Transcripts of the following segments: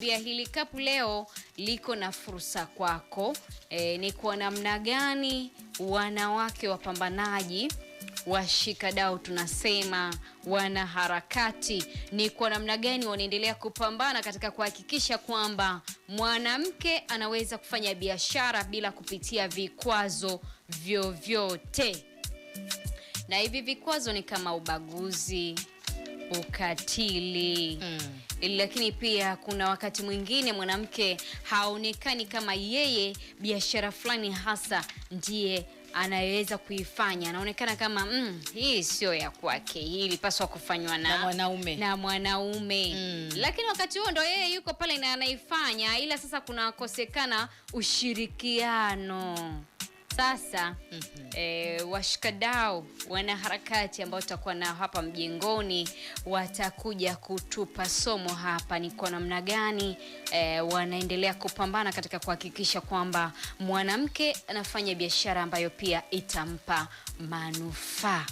Hili kapu leo liko na fursa kwako. Ni kwa namna gani wanawake wapambanaji, washikadau tunasema, wanaharakati, ni kwa namna gani wanaendelea kupambana katika kuhakikisha kwamba mwanamke anaweza kufanya biashara bila kupitia vikwazo vyovyote. Na hivi vikwazo ni kama ubaguzi, ukatili. Lakini pia kuna wakati mwingine mwanamke haonekani kama yeye biashara fulani hasa ndiye anaweza kuifanya. Anaonekana kama hii sio ya kwake, hii ilipaswa kufanywa na mwanaume. Lakini wakati huo ndo yeye yuko pale na anaifanya, ila sasa kuna kosekana ushirikiano. Sasa washikadau, wanaharakati ambao tutakuwa nao hapa mjengoni watakuja kutupa somo hapa ni kwa namna gani wanaendelea kupambana katika kuhakikisha kwamba mwanamke anafanya biashara ambayo pia itampa manufaa.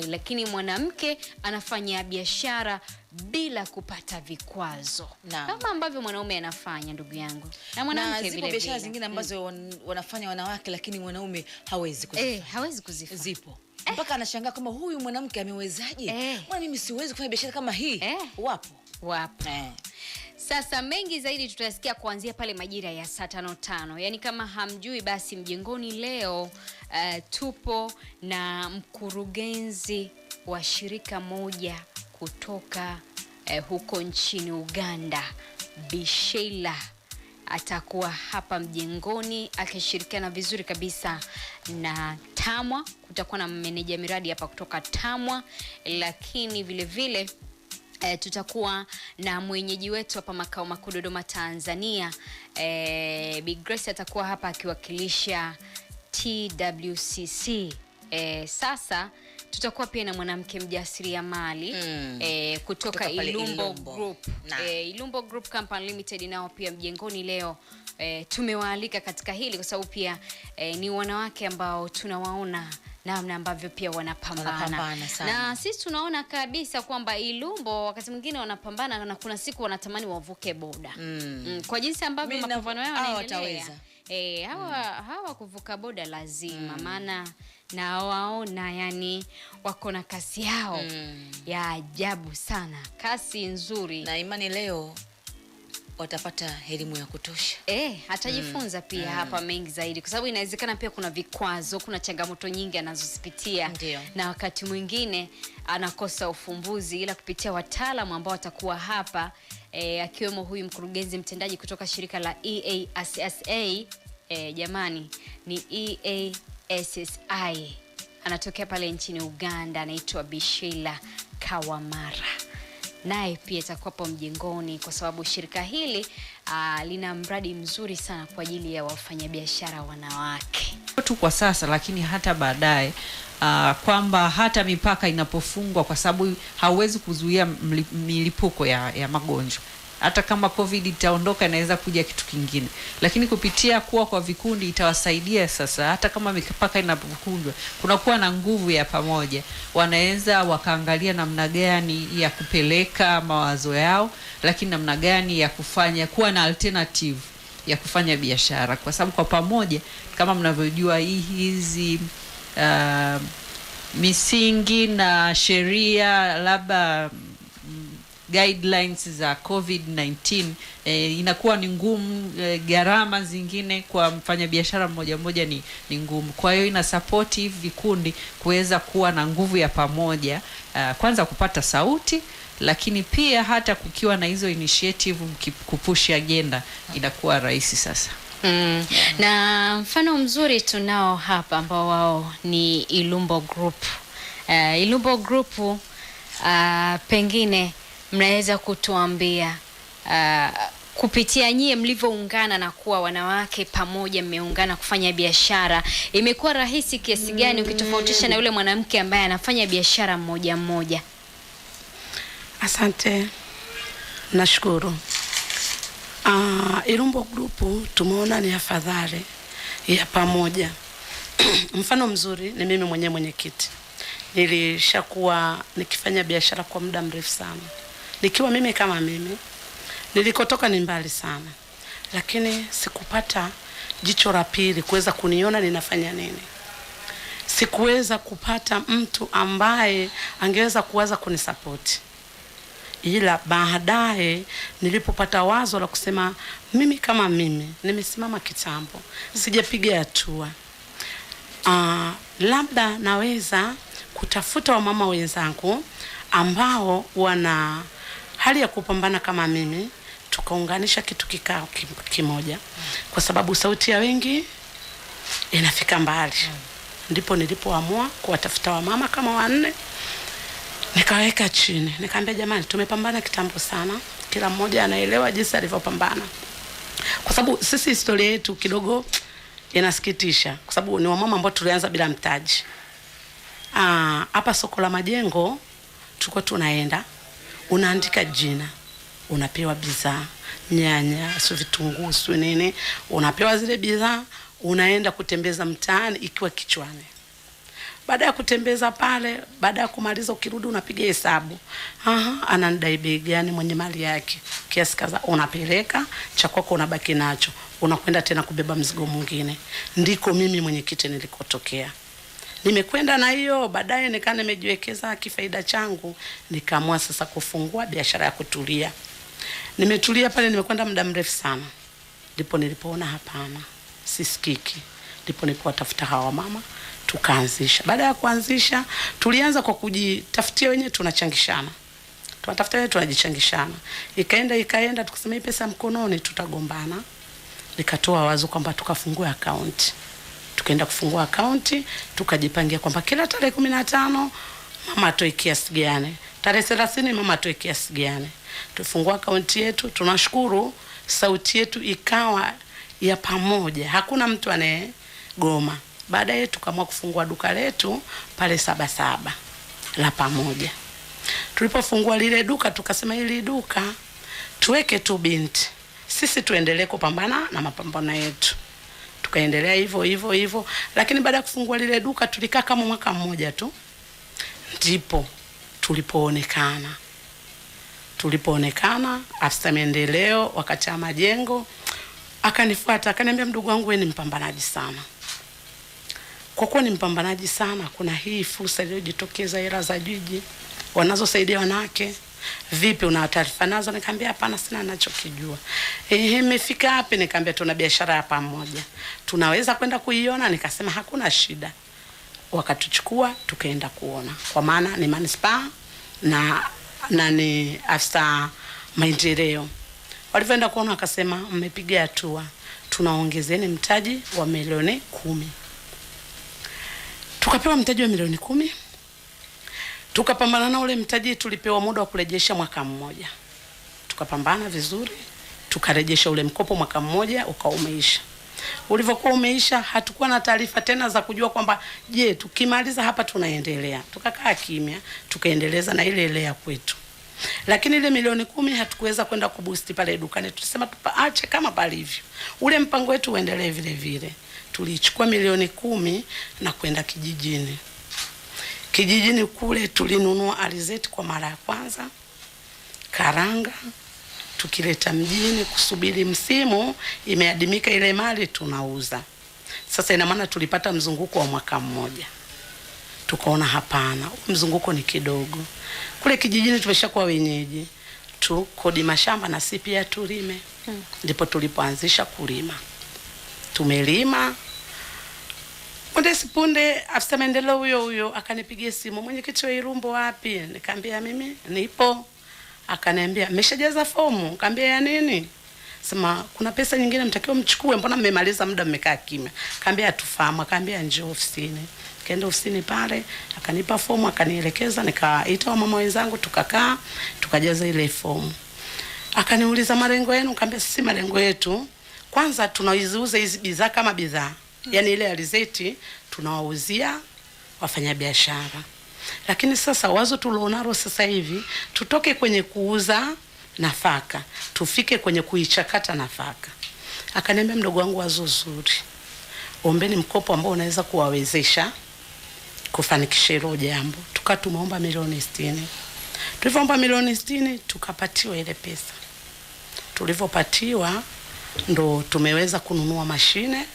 Lakini mwanamke anafanya biashara bila kupata vikwazo kama ambavyo mwanaume anafanya, ndugu yangu. Na mwanamke vile biashara zingine ambazo wanafanya wanawake lakini mwanaume hawezi kuzifanya. Hawezi kuzifanya. Zipo. Mpaka anashangaa kama huyu mwanamke amewezaje? Mbona mimi siwezi kufanya biashara kama hii? Wapo. Sasa mengi zaidi tutasikia kuanzia pale majira ya saa 5:05. Yaani kama hamjui basi mjengoni leo tupo na mkurugenzi wa shirika moja kutoka huko nchini Uganda, Bisheila. Atakuwa hapa mjengoni akishirikiana vizuri kabisa na Tamwa. Kutakuwa na meneja miradi hapa kutoka Tamwa, lakini vile vile tutakuwa na mwenyeji wetu hapa makao makuu Dodoma, Tanzania. Big Grace atakuwa hapa akiwakilisha TWCC. Sasa tutakuwa pia na mwanamke mjasiriamali kutoka Ilumbo Group. Ilumbo Group Company Limited nao pia mjengoni leo. Tumewaalika katika hili kwa sababu pia ni wanawake ambao tunawaona namna ambavyo pia wanapambana. Na sisi tunaona kabisa kwamba Ilumbo wakati mwingine wanapambana na kuna siku wanatamani wavuke boda. Kwa jinsi ambavyo mapambano yao yanaendelea. Hawa kuvuka boda lazima, maana na waona yani wako na kasi yao ya ajabu sana, kasi nzuri. Na imani leo watapata elimu ya kutosha. Atajifunza pia hapa mengi zaidi, kwa sababu inawezekana pia kuna vikwazo, kuna changamoto nyingi anazozipitia. Na wakati mwingine anakosa ufumbuzi, ila kupitia wataalamu ambao watakuwa hapa akiwemo huyu mkurugenzi mtendaji kutoka shirika la EASSA. Jamani ni EASSI, anatokea pale nchini Uganda, anaitwa Bisheila Kawamara. Naye pia atakuwa hapo mjengoni kwa sababu shirika hili lina mradi mzuri sana kwa ajili ya wafanyabiashara wanawake. Tu kwa sasa, lakini hata baadaye kwamba hata mipaka inapofungwa, kwa sababu hauwezi kuzuia milipuko ya magonjwa. Hata kama COVID itaondoka inaweza kuja kitu kingine, lakini kupitia kuwa kwa vikundi itawasaidia. Sasa hata kama mipaka inapokunjwa, kunakuwa na nguvu ya pamoja, wanaweza wakaangalia namna gani ya kupeleka mawazo yao, lakini namna gani ya kufanya kuwa na alternative ya kufanya biashara, kwa sababu kwa pamoja kama mnavyojua hizi misingi na sheria labda guidelines za COVID-19 inakuwa ni ngumu. Gharama zingine kwa mfanyabiashara mmoja mmoja ni ngumu. Kwa hiyo ina support hivi vikundi kuweza kuwa na nguvu ya pamoja, kwanza kupata sauti, lakini pia hata kukiwa na hizo initiative kupush agenda inakuwa rahisi sasa. Na mfano mzuri tunao hapa ambao wao ni Ilumbo Group. Ilumbo Group pengine mnaweza kutuambia kupitia nyie mlivyoungana na kuwa wanawake pamoja, mmeungana kufanya biashara, imekuwa rahisi kiasi gani ukitofautisha na yule mwanamke ambaye anafanya biashara mmoja mmoja? Asante. Nashukuru. Ilumbo Group tumeona ni afadhali ya pamoja. Mfano mzuri ni mimi mwenyewe mwenyekiti. Nilishakuwa nikifanya biashara kwa muda mrefu sana. Nikiwa mimi kama mimi, Nilikotoka ni mbali sana, lakini sikupata jicho la pili kuweza kuniona ninafanya nini. Sikuweza kupata mtu ambaye angeweza kuwaza kunisapoti. Ila baadaye nilipopata wazo la kusema mimi kama mimi nimesimama kitambo, sijapiga hatua, labda naweza kutafuta wamama wenzangu ambao wana hali ya kupambana kama mimi, tukaunganisha kitu kikao kimoja, kwa sababu sauti ya wengi inafika mbali. Ndipo nilipoamua kuwatafuta wamama kama 4, nikaweka chini, nikamwambia jamani, tumepambana kitambo sana, kila mmoja anaelewa jinsi alivyopambana. Kwa sababu sisi historia yetu kidogo inasikitisha, kwa sababu ni wamama ambao tulianza bila mtaji. Hapa soko la Majengo tulikuwa tunaenda, unaandika jina, unapewa bidhaa, nyanya, vitunguu, nini, unapewa zile bidhaa, unaenda kutembeza mtaani ikiwa kichwani. Baada ya kutembeza pale, baada ya kumaliza ukirudi unapiga hesabu. Ananidai bei gani mwenye mali yake? Kiasi kaza, unapeleka, cha kwako unabaki nacho. Unakwenda tena kubeba mzigo mwingine. Ndiko mimi mwenyekiti nilikotokea. Nimekwenda na hiyo, baadaye nikaa nimejiwekeza kifaida changu, nikaamua sasa kufungua biashara ya kutulia. Nimetulia pale, nimekwenda muda mrefu sana. Ndipo nilipoona hapana, sisikiki. Ndipo nilipowatafuta hawa mama, tukaanzisha. Baada ya kuanzisha, tulianza kwa kujitafutia wenyewe, tunachangishana. Tunatafuta wenyewe, tunajichangishana. Ikaenda tukasema hii pesa mkononi tutagombana. Nikatoa wazo kwamba tukafungua account. Tukaenda kufungua account, tukajipangia kwamba kila tarehe 15 mama atoe kiasi gani, tarehe 30 mama atoe kiasi gani. Tufungua account yetu. Tunashukuru sauti yetu ikawa ya pamoja, hakuna mtu anayegoma. Baadaye tukaamua kufungua duka letu pale 77 la pamoja. Tulipofungua lile duka, tukasema hili duka tuweke tu binti, sisi tuendelee kupambana na mapambano yetu. Tukaendelea hivyo, lakini baada ya kufungua lile duka tulikaa kama mwaka mmoja tu, ndipo tulipoonekana afisa maendeleo wakati wa Majengo akanifuata, akaniambia mdogo wangu, wewe ni mpambanaji sana. Kwa kuwa ni mpambanaji sana, kuna hii fursa iliyojitokeza, hela za jiji wanazosaidia wanawake, vipi, una taarifa nazo? Nikamwambia hapana, sina ninachokijua. Imefika hapi? Nikamwambia tuna biashara ya pamoja, tunaweza kwenda kuiona? Nikasema hakuna shida. Wakatuchukua tukaenda kuona, kwa maana ni manispaa na ni afisa maendeleo. Walivyoenda kuona akasema mmepiga hatua, tunaongezeni mtaji wa milioni 10. Tukapewa mtaji wa milioni 10. Tukapambana na ule mtaji, tulipewa muda wa kurejesha mwaka mmoja. Tukapambana vizuri, tukarejesha ule mkopo mwaka mmoja ukaumeisha. Ulivyokuwa umeisha, hatukuwa na taarifa tena za kujua kwamba je, tukimaliza hapa tunaendelea. Tukakaa kimya, tukaendeleza na ile ya kwetu. Lakini ile milioni 10 hatukuweza kwenda kuboost pale dukani. Tulisema tupaache kama palivyo, ule mpango wetu uendelee vile vile. Tulichukua milioni 10 na kwenda kijijini. Kijijini kule tulinunua alizeti kwa mara ya kwanza, karanga, tukileta mjini kusubiri msimu imeadimika ile mali tunauza. Sasa ina maana tulipata mzunguko wa mwaka mmoja. Tukaona hapana, mzunguko ni kidogo. Kule kijijini tumeshakuwa wenyeji, tu kodi mashamba na si pia tulime. Ndipo tulipoanzisha kulima. Tumelima. Punde afisa maendeleo huyo akanipigia simu, mwenyekiti wa Irumbo wapi? Nikamwambia mimi nipo. Akaniambia mmeshajaza fomu? Nikamwambia ya nini? Sema kuna pesa nyingine mtakiwa mchukue, mbona mmemaliza muda mmekaa kimya? Nikamwambia tufahamu. Akaniambia njoo ofisini. Kaenda ofisini pale, akanipa fomu, akanielekeza, nikaita mama wenzangu, tukakaa, tukajaza ile fomu. Akaniuliza malengo yenu? Nikamwambia sisi malengo yetu kwanza tunaizuza hizi bidhaa kama bidhaa. Yaani ile alizeti tunawauzia wafanyabiashara. Lakini sasa wazo tulionalo sasa hivi, tutoke kwenye kuuza nafaka, tufike kwenye kuichakata nafaka. Akaniambia mdogo wangu, wazo zuri. Ombeni mkopo ambao unaweza kuwawezesha kufanikisha hilo jambo. Tumeomba milioni 60. Tulipoomba milioni 60 tukapatiwa ile pesa. Tulivyopatiwa ndo tumeweza kununua mashine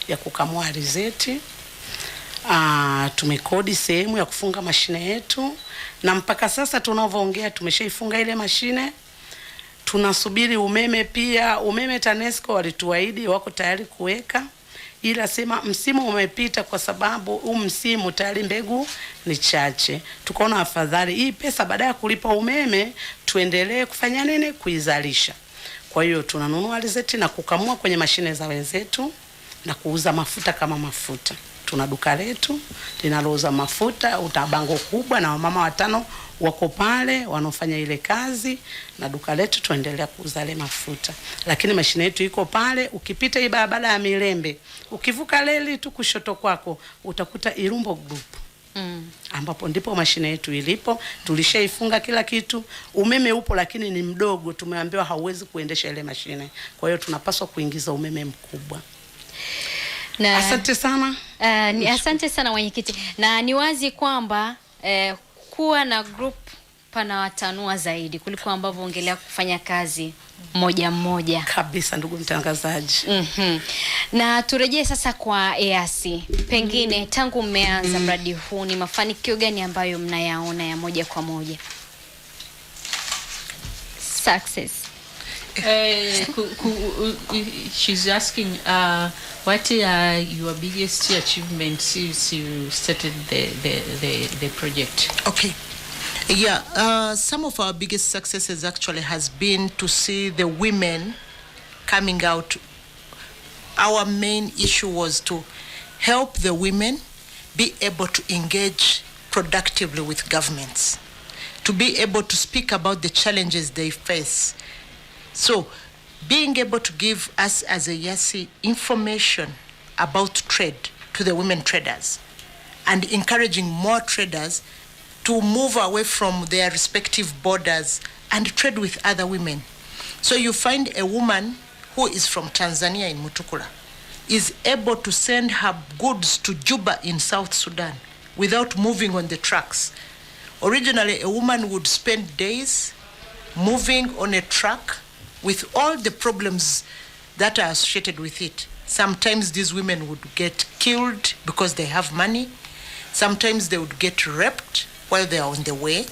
ya kukamua alizeti. Tumekodi sehemu ya kufunga mashine yetu, na mpaka sasa tunavyoongea tumeshaifunga ile mashine. Tunasubiri umeme pia. Umeme TANESCO walituahidi wako tayari kuweka, ila sema msimu umepita, kwa sababu msimu tayari mbegu ni chache. Tukaona afadhali hii pesa baada ya kulipa umeme tuendelee kufanya nini, kuizalisha. Kwa hiyo tunanunua alizeti na kukamua kwenye mashine za wenzetu na kuuza mafuta kama mafuta. Tuna duka letu linalouza mafuta, utabango kubwa, na wamama 5 wako pale wanaofanya ile kazi, na duka letu tuendelea kuuza ile mafuta. Lakini mashine yetu iko pale, ukipita hii barabara ya Milembe, ukivuka reli tu kushoto kwako utakuta Ilumbo Group. Ambapo ndipo mashine yetu ilipo. Tulishaifunga kila kitu. Umeme upo lakini ni mdogo, tumeambiwa hauwezi kuendesha ile mashine. Kwa hiyo tunapaswa kuingiza umeme mkubwa. Na asante sana. Asante sana mwenyekiti. Na ni wazi kwamba kuwa na group pana watanua zaidi kuliko ambavyo ongelea kufanya kazi moja kabisa, ndugu mtangazaji. Na turejee sasa kwa EAC. Pengine tangu mmeanza mradi huu ni mafanikio gani ambayo mnayaona ya moja kwa moja? Success. She's asking what are your biggest achievements since you started the project? Okay. Yeah, some of our biggest successes actually has been to see the women coming out. Our main issue was to help the women be able to engage productively with governments, to be able to speak about the challenges they face. So, being able to give us as a YASI information about trade to the women traders, and encouraging more traders to move away from their respective borders and trade with other women. So you find a woman who is from Tanzania in Mutukula is able to send her goods to Juba in South Sudan without moving on the trucks. Originally, a woman would spend days moving on a truck with all the problems that are associated with it. Sometimes these women would get killed because they have money. Sometimes they would get raped while they are on the way.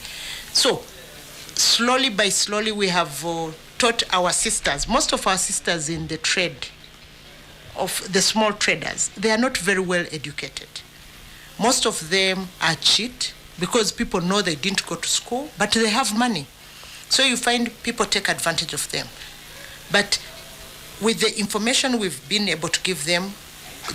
So, slowly by slowly, we have taught our sisters, most of our sisters in the trade, of the small traders, they are not very well educated. Most of them are cheat because people know they didn't go to school, but they have money. So you find people take advantage of them. But with the information we've been able to give them,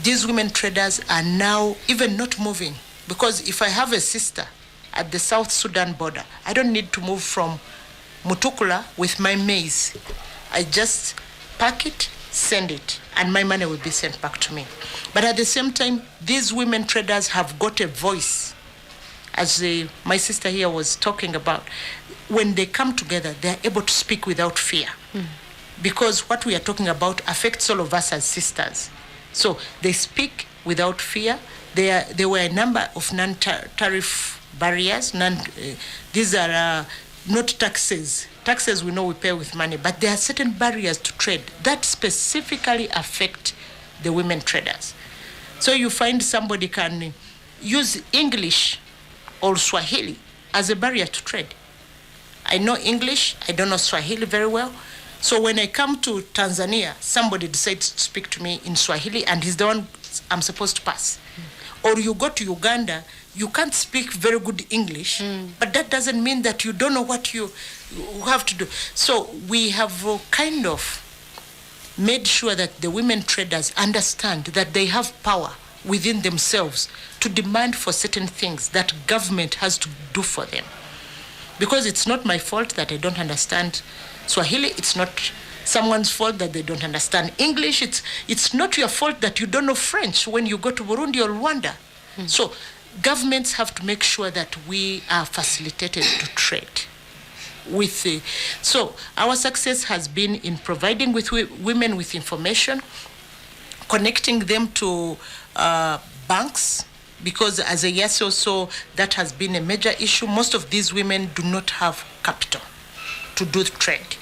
these women traders are now even not moving. Because if I have a sister at the South Sudan border, I don't need to move from Mutukula with my maize. I just pack it, send it, and my money will be sent back to me. But at the same time, these women traders have got a voice. As my sister here was talking about, when they come together, they are able to speak without fear. Because what we are talking about affects all of us as sisters. So they speak without fear. There were a number of non-tariff barriers. These are not taxes. Taxes we know we pay with money, but there are certain barriers to trade that specifically affect the women traders. So you find somebody can use English or Swahili as a barrier to trade. I know English, I don't know Swahili very well. So when I come to Tanzania, somebody decides to speak to me in Swahili and he's the one I'm supposed to pass. Or you go to Uganda, you can't speak very good English, but that doesn't mean that you don't know what you have to do. So we have kind of made sure that the women traders understand that they have power within themselves to demand for certain things that government has to do for them. Because it's not my fault that I don't understand Swahili, it's not someone's fault that they don't understand English, it's not your fault that you don't know French when you go to Burundi or Rwanda. So governments have to make sure that we are facilitated to trade. So our success has been in providing with women with information, connecting them to banks, because as a yes also that has been a major issue. Most of these women do not have capital to do the trade.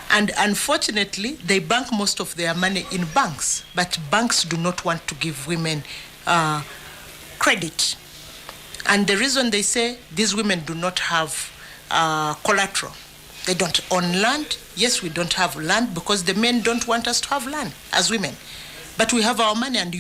And unfortunately, they bank most of their money in banks, but banks do not want to give women credit. And the reason they say these women do not have collateral, they don't own land. Yes, we don't have land because the men don't want us to have land as women. But we have our money and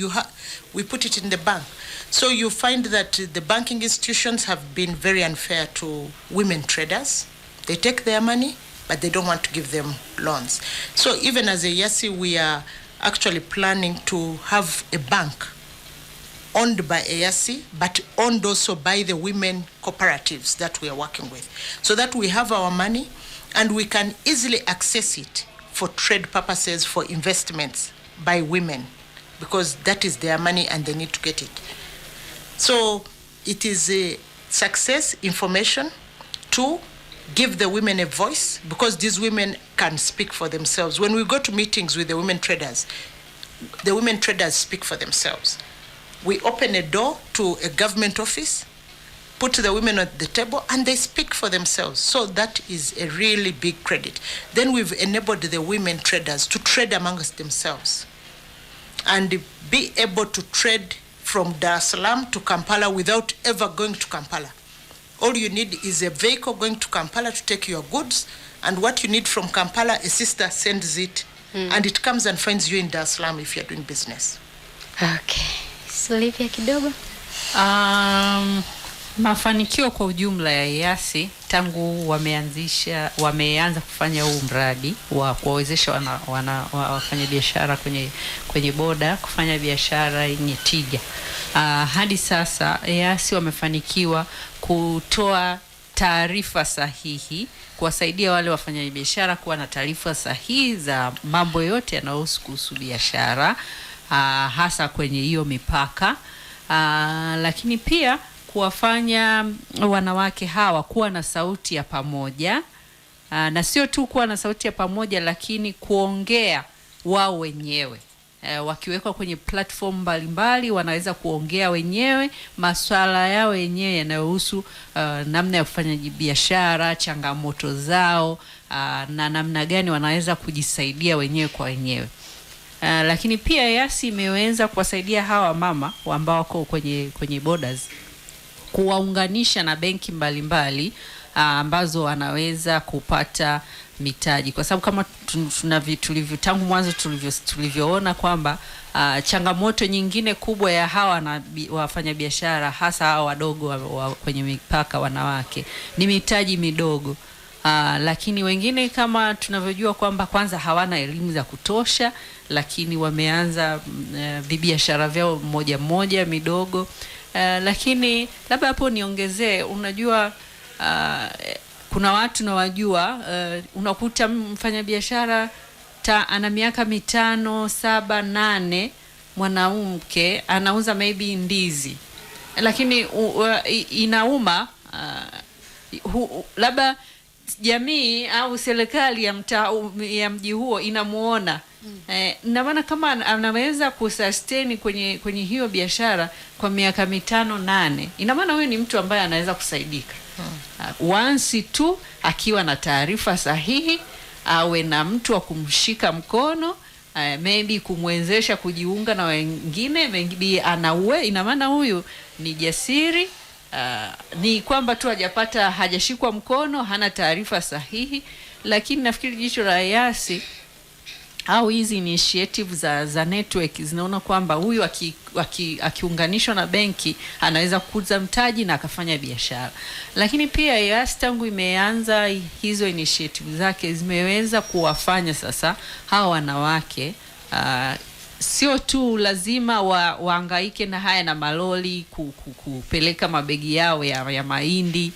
we put it in the bank. So you find that the banking institutions have been very unfair to women traders. They take their money, but they don't want to give them loans. So even as a YASI, we are actually planning to have a bank owned by YASI, but owned also by the women cooperatives that we are working with, so that we have our money and we can easily access it for trade purposes, for investments by women, because that is their money and they need to get it. So it is a success information to give the women a voice, because these women can speak for themselves. When we go to meetings with the women traders speak for themselves. We open a door to a government office, put the women at the table, and they speak for themselves. So that is a really big credit. Then we've enabled the women traders to trade amongst themselves and be able to trade from Dar es Salaam to Kampala without ever going to Kampala. All you need is a vehicle going to Kampala to take your goods, and what you need from Kampala, a sister sends it, and it comes and finds you in Dar es Salaam if you're doing business. Okay. Olivia kidogo. Mafanikio kwa ujumla ya YASI tangu wameanza kufanya huu mradi wa kuwawezesha wafanya biashara kwenye boda kufanya biashara yenye tija. Hadi sasa YASI wamefanikiwa kutoa taarifa sahihi, kuwasaidia wale wafanya biashara kuwa na taarifa sahihi za mambo yote yanayohusu kuhusu biashara, hasa kwenye hiyo mipaka, lakini pia kuwafanya wanawake hawa kuwa na sauti ya pamoja, na sio tu kuwa na sauti ya pamoja, lakini kuongea wao wenyewe. Wakiwekwa kwenye platform mbalimbali wanaweza kuongea wenyewe masuala yao wenyewe yanayohusu namna ya kufanya biashara, changamoto zao, na namna gani wanaweza kujisaidia wenyewe kwa wenyewe. Lakini pia YASI imeweza kuwasaidia hawa mama ambao wako kwenye borders, kuwaunganisha na benki mbalimbali ambazo wanaweza kupata mitaji, kwa sababu kama tangu mwanzo tulivyoona kwamba changamoto nyingine kubwa ya hawa na wafanya biashara, hasa hawa wadogo kwenye mipaka wanawake, ni mitaji midogo. Lakini wengine kama tunavyojua kwamba kwanza hawana elimu za kutosha, lakini wameanza biashara vyao moja midogo. Lakini labda hapo niongezee, unajua kuna watu nawajua, unakuta mfanyabiashara ana miaka 5, 7, 8, mwanamke anauza maybe ndizi, lakini inauma, labda jamii au serikali ya mji huo inamuona. Na maana kama anaweza kusustain kwenye hiyo biashara kwa miaka 5, 8, ina maana huyo ni mtu ambaye anaweza kusaidika. Once tu akiwa na taarifa sahihi, awe na mtu wa kumshika mkono, maybe kumwezesha kujiunga na wengine, maybe ina maana huyu ni jasiri. Ni kwamba tu hajashikwa mkono, hana taarifa sahihi. Lakini nafikiri jicho la YASI au hizi initiative za network zinaona kwamba huyu akiunganishwa na benki anaweza kukuza mtaji na akafanya biashara. Lakini pia YASI tangu imeanza hizo initiative zake zimeweza kuwafanya sasa hawa wanawake sio tu lazima waangaike na haya na maloli kupeleka mabegi yao ya mahindi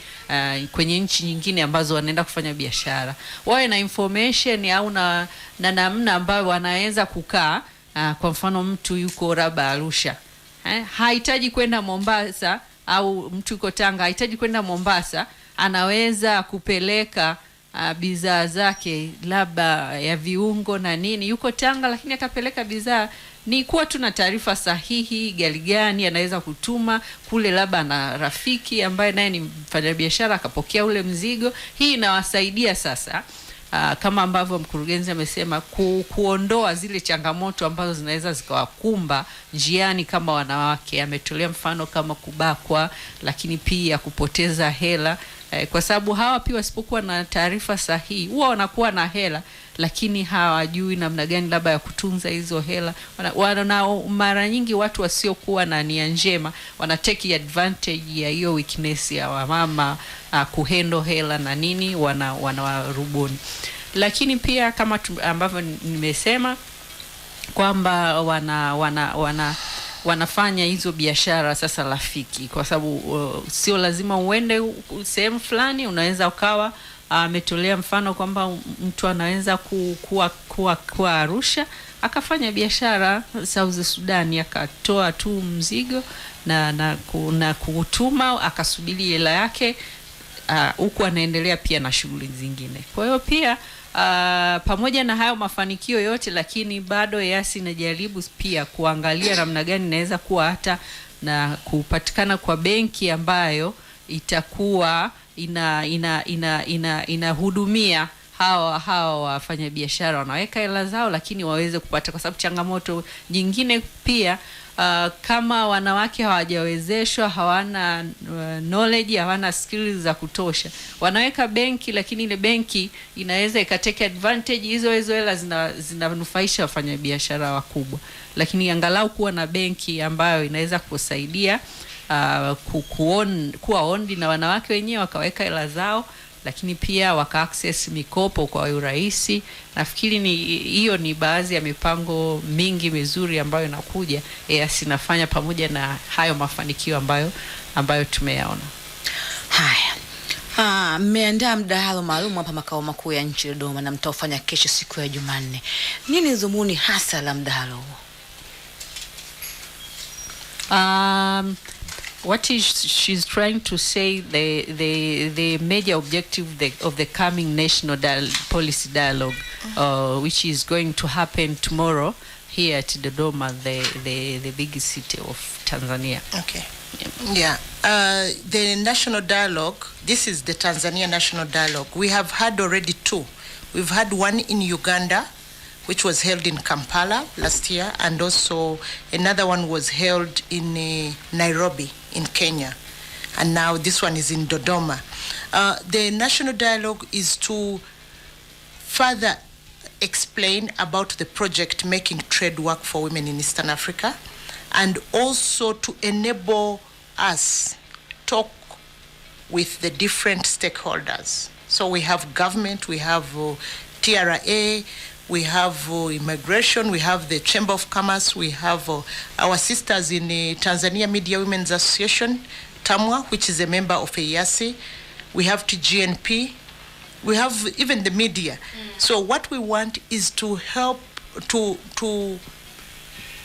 kwenye nchi nyingine ambazo wanaenda kufanya biashara. Wawe na information au na namna ambayo wanaweza kukaa. Kwa mfano mtu yuko Raba Arusha, hahitaji kwenda Mombasa, au mtu yuko Tanga hahitaji kwenda Mombasa, anaweza kupeleka bidhaa zake labda ya viungo na nini, yuko Tanga lakini akapeleka bidhaa. Ni kuwa tuna taarifa sahihi, gari gani anaweza kutuma kule, labda na rafiki ambaye naye ni mfanyabiashara akapokea ule mzigo. Hii inawasaidia sasa kama ambavyo mkurugenzi amesema, kuondoa zile changamoto ambazo zinaweza zikawakumba njiani kama wanawake. Ametolea mfano kama kubakwa, lakini pia kupoteza hela, kwa sababu hawa pia wasipokuwa na taarifa sahihi huwa wanakuwa na hela lakini hawajui namna gani labda ya kutunza hizo hela. Mara nyingi watu wasiokuwa na nia njema wana take advantage ya hiyo weakness ya wamama, kuhandle hela na nini, wanawarubuni. Lakini pia kama ambavyo nimesema kwamba wanafanya hizo biashara sasa rafiki, kwa sababu sio lazima uende sehemu fulani. Unaweza ukawa ametolea mfano kwamba mtu anaweza kuwa Arusha akafanya biashara South Sudan, akatoa tu mzigo na kutuma, akasubiri hela yake huku anaendelea pia na shughuli zingine. Kwa hiyo pia pamoja na hayo mafanikio yote, lakini bado Yasi inajaribu pia kuangalia namna gani inaweza kuwa hata na kupatikana kwa benki ambayo itakuwa inahudumia hawa wafanyabiashara wanaweka hela zao, lakini waweze kupata, kwa sababu changamoto nyingine pia kama wanawake hawajawezeshwa, hawana knowledge, hawana skills za kutosha, wanaweka benki, lakini ile benki inaweza ikateke advantage hizo hela zinanufaisha wafanyabiashara wakubwa. Lakini angalau kuwa na benki ambayo inaweza kusaidia kuwa ondi na wanawake wenyewe wakaweka hela zao, lakini pia waka access mikopo kwa urahisi. Nafikiri hiyo ni baadhi ya mipango mingi mizuri ambayo inakuja sinafanya pamoja na hayo mafanikio ambayo tumeyaona. Haya, mmeandaa mdahalo maalum hapa makao makuu ya nchi Dodoma na mtaufanya kesho siku ya Jumanne. Nini dhumuni hasa la mdahalo huo? What she's trying to say, the major objective of the coming national policy dialogue, which is going to happen tomorrow here at Dodoma, the biggest city of Tanzania. Okay. Yeah. The national dialogue, this is the Tanzania national dialogue. We have had already two. We've had one in Uganda, which was held in Kampala last year, and also another one was held in Nairobi in Kenya, and now this one is in Dodoma. The national dialogue is to further explain about the project Making Trade Work for Women in Eastern Africa, and also to enable us talk with the different stakeholders. So we have government, we have TRA, we have immigration, we have the Chamber of Commerce, we have our sisters in the Tanzania Media Women's Association, TAMWA, which is a member of AYASI. We have TGNP. We have even the media. So what we want is to help to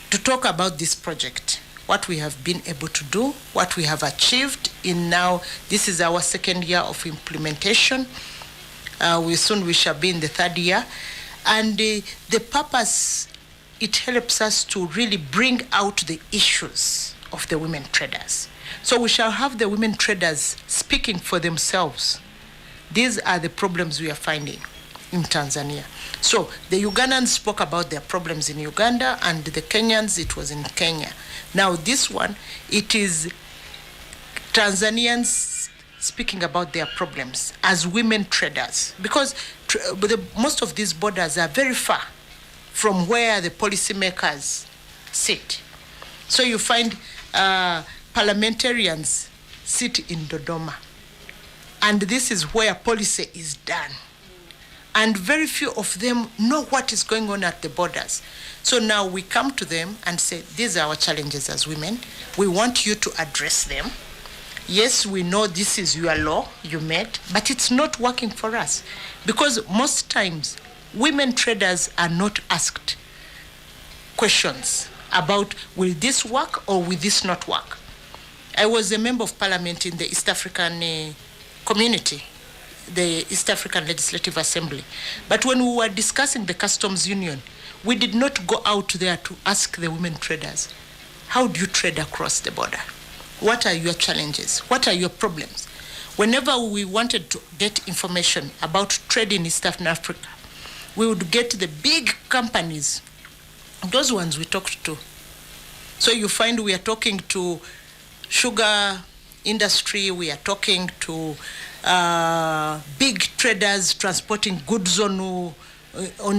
talk about this project, what we have been able to do, what we have achieved in now. This is our second year of implementation. We shall be in the third year. And the purpose, it helps us to really bring out the issues of the women traders. So we shall have the women traders speaking for themselves. These are the problems we are finding in Tanzania. So the Ugandans spoke about their problems in Uganda, and the Kenyans, it was in Kenya. Now this one, it is Tanzanians speaking about their problems as women traders, because most of these borders are very far from where the policymakers sit. So you find parliamentarians sit in Dodoma, and this is where policy is done. And very few of them know what is going on at the borders. So now we come to them and say, these are our challenges as women. We want you to address them. Yes, we know this is your law you made, but it's not working for us. Because most times, women traders are not asked questions about, will this work or will this not work? I was a member of parliament in the East African community, the East African Legislative Assembly. But when we were discussing the customs union, we did not go out there to ask the women traders, how do you trade across the border? What are your challenges? What are your problems? Whenever we wanted to get information about trade in East Africa, we would get the big companies, those ones we talked to. So you find we are talking to sugar industry, we are talking to big traders transporting goods on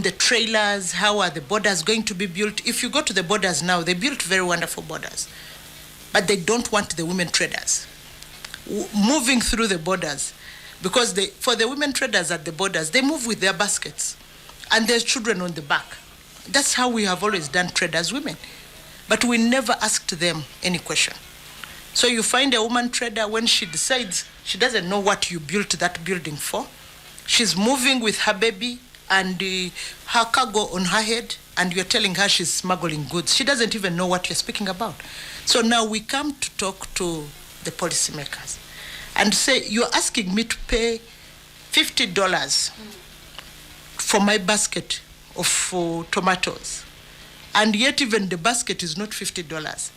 the trailers. How are the borders going to be built? If you go to the borders now, they built very wonderful borders, but they don't want the women traders moving through the borders, because for the women traders at the borders, they move with their baskets and there's children on the back. That's how we have always done trade as women, but we never asked them any question. So you find a woman trader, when she decides, she doesn't know what you built that building for. She's moving with her baby and her cargo on her head, and you're telling her she's smuggling goods. She doesn't even know what you're speaking about. So now we come to talk to the policymakers and say, you're asking me to pay $50 for my basket of tomatoes, and yet even the basket is not $50.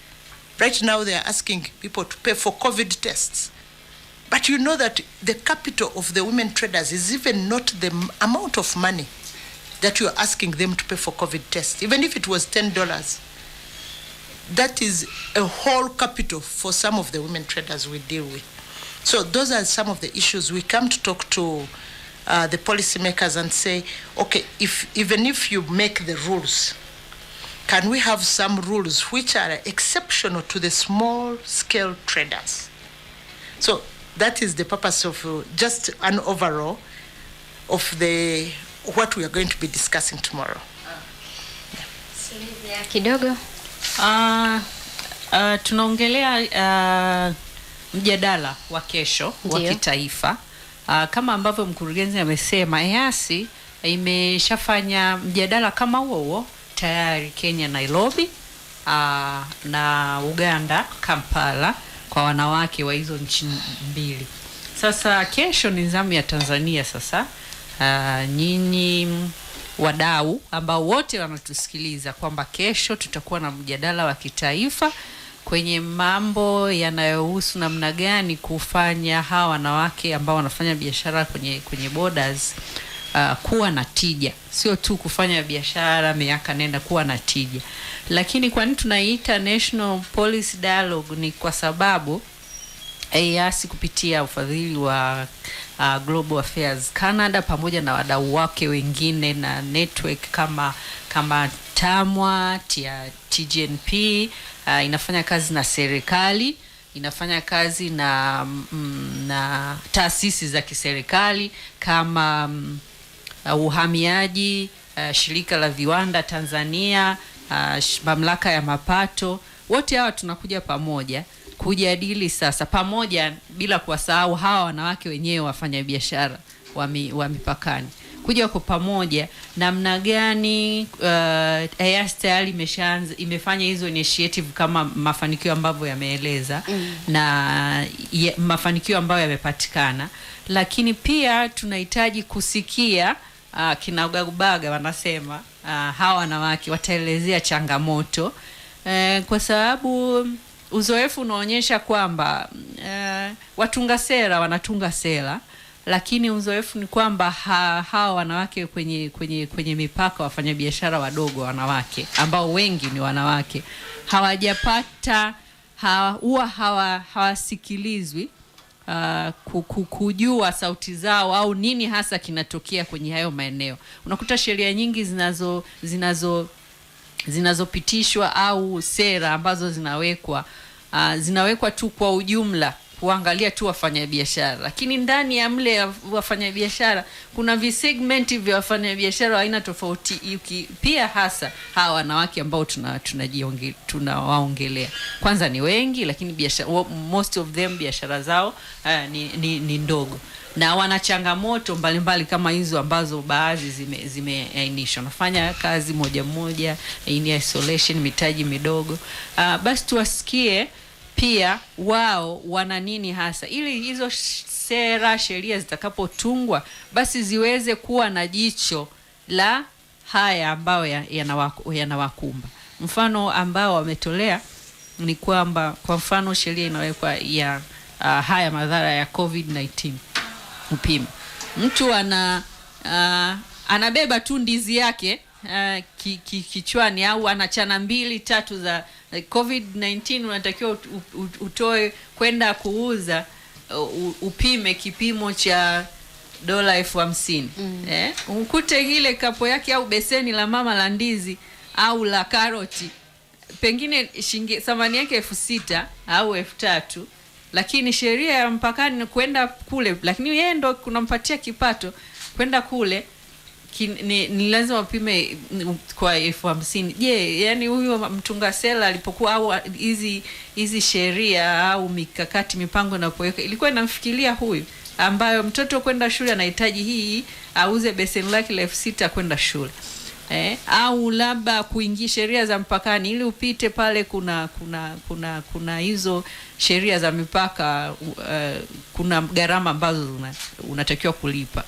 Right now they are asking people to pay for COVID tests. But you know that the capital of the women traders is even not the amount of money that you are asking them to pay for COVID tests. Even if it was $10, that is a whole capital for some of the women traders we deal with. So those are some of the issues. We come to talk to the policymakers and say, okay, even if you make the rules, can we have some rules which are exceptional to the small-scale traders? So that is the purpose of just an overall of what we are going to be discussing tomorrow. Kidogo. Tunaongelea mjadala wa kesho wa kitaifa. Kama ambavyo mkurugenzi amesema, EAC imeshafanya mjadala kama huo tayari Kenya Nairobi, na Uganda Kampala, kwa wanawake wa hizo nchi mbili. Sasa kesho ni zamu ya Tanzania. Sasa nyinyi wadau ambao wote wanatusikiliza, kwamba kesho tutakuwa na mjadala wa kitaifa kwenye mambo yanayohusu namna gani kufanya hawa wanawake ambao wanafanya biashara kwenye borders kuwa na tija. Sio tu kufanya biashara miaka nenda, kuwa na tija. Lakini kwa nini tunaiita National Policy Dialogue? Ni kwa sababu EAC kupitia ufadhili wa Global Affairs Canada pamoja na wadau wake wengine na network kama TAMWA, TGNP, inafanya kazi na serikali, inafanya kazi na taasisi za kiserikali kama uhamiaji, shirika la viwanda Tanzania, mamlaka ya mapato. Wote hawa tunakuja pamoja kujadili sasa pamoja, bila kuwasahau hawa wanawake wenyewe wafanya biashara wa mipakani, kuja kwa pamoja namna gani EAC tayari imefanya hizo initiative kama mafanikio ambavyo yameeleza na mafanikio ambayo yamepatikana. Lakini pia tunahitaji kusikia kinaugagubaga wanasema hawa wanawake wataelezea changamoto, kwa sababu uzoefu unaonyesha kwamba watunga sera wanatunga sera, lakini uzoefu ni kwamba hawa wanawake kwenye mipaka, wafanya biashara wadogo wanawake ambao wengi ni wanawake, hawajapata huwa hawasikilizwi kujua sauti zao au nini hasa kinatokea kwenye hayo maeneo. Unakuta sheria nyingi zinazopitishwa au sera ambazo zinawekwa tu kwa ujumla kuangalia tu wafanyabiashara, lakini ndani ya mle wafanyabiashara kuna visegmenti vya wafanyabiashara aina tofauti, pia hasa hawa wanawake ambao tunawaongelea. Kwanza ni wengi, lakini most of them biashara zao ni ndogo, na wana changamoto mbalimbali kama hizo ambazo baadhi zimeainishwa. Nafanya kazi moja in isolation, mitaji midogo. Basi tuwasikie pia wao wana nini hasa, ili hizo sera, sheria zitakapotungwa basi ziweze kuwa na jicho la haya ambayo yanawakumba. Mfano ambao wametolea ni kwamba, kwa mfano sheria inawekwa ya haya madhara ya COVID-19 upime. Mtu anabeba tu ndizi yake kichwani au anachana 2-3 za COVID-19, unatakiwa utoe kwenda kuuza, upime kipimo cha $50,000. Ukute ile kapo yake au beseni la mama la ndizi au la karoti pengine thamani yake 6,000 au 3,000, lakini sheria ya mpakani kwenda kule, lakini yeye ndo kunampatia kipato kwenda kule, ni lazima upime kwa 50,000. Je, yani huyu mtunga sela alipokuwa au hizi sheria au mikakati mipango inapoweka ilikuwa inamfikiria huyu ambayo mtoto kwenda shule anahitaji hii auze beseni lake la 6,000 kwenda shule. Au labda kuingia sheria za mpakani ili upite pale, kuna hizo sheria za mipaka, kuna gharama ambazo unatakiwa kulipa.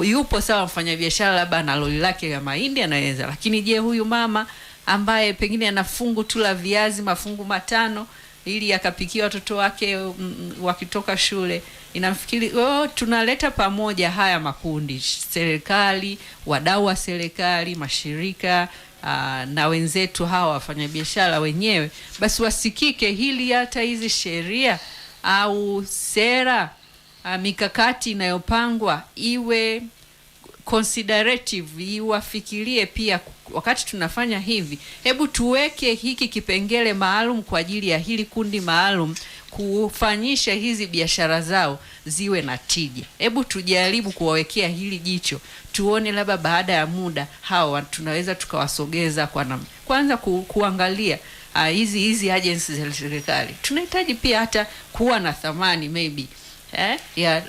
Yupo sawa mfanyabiashara labda na lori lake la mahindi anaweza, lakini je, huyu mama ambaye pengine ana fungu tu la viazi mafungu 5 ili akapikia watoto wake wakitoka shule, inamfikiri tunaleta pamoja haya makundi, serikali, wadau wa serikali, mashirika na wenzetu hawa wafanyabiashara wenyewe, basi wasikike hili, hata hizi sheria au sera, mikakati inayopangwa iwe considerative, iwafikirie pia wakati tunafanya hivi, hebu tuweke hiki kipengele maalum kwa ajili ya hili kundi maalum, kufanyisha hizi biashara zao ziwe na tija. Hebu tujaribu kuwawekea hili jicho, tuone labda baada ya muda hawa tunaweza tukawasogeza kwanza kuangalia hizi agencies za serikali tunahitaji pia hata kuwa na thamani maybe.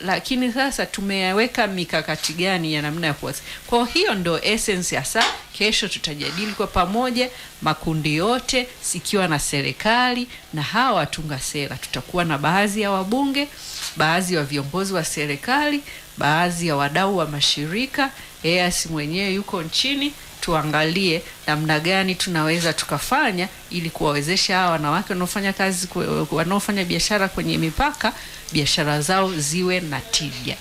Lakini sasa tumeweka mikakati gani ya namna ya kuwasa. Kwa hiyo ndo essence hasa. Kesho tutajadili kwa pamoja, makundi yote sikiwa na serikali na hawa watunga sera. Tutakuwa na baadhi ya wabunge, baadhi ya viongozi wa serikali, baadhi ya wadau wa mashirika, EAS mwenyewe yuko nchini. Tuangalie namna gani tunaweza tukafanya ili kuwawezesha hawa wanawake wanaofanya biashara kwenye mipaka, biashara zao ziwe na tija.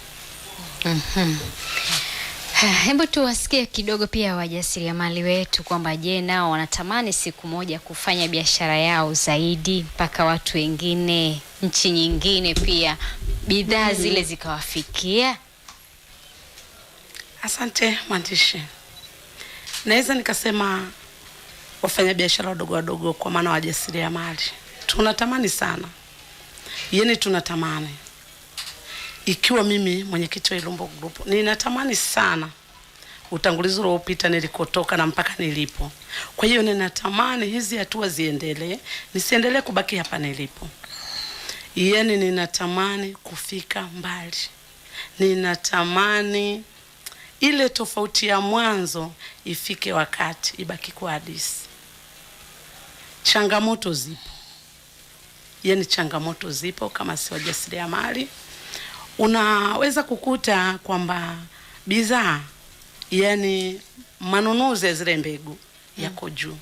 Hebu tuwasikie kidogo pia wajasiriamali wetu kwamba je, nao wanatamani siku moja kufanya biashara yao zaidi mpaka watu wengine, nchi nyingine pia bidhaa zile zikawafikia. Asante mwandishi. Naweza nikasema wafanyabiashara wadogo kwa maana wajasiriamali tunatamani sana. Tunatamani. Ikiwa mimi mwenyekiti wa Ilumbo Group, ninatamani sana utangulizi uliopita nilikotoka na mpaka nilipo. Kwa hiyo ninatamani hizi hatua ziendelee, nisiendelee kubaki hapa nilipo. Ninatamani kufika mbali. Ninatamani ile tofauti ya mwanzo ifike wakati ibaki kwa hadithi. Changamoto zipo. Changamoto zipo kama si wajasiriamali. Unaweza kukuta kwamba bidhaa, manunuzi ya zile mbegu yako juu.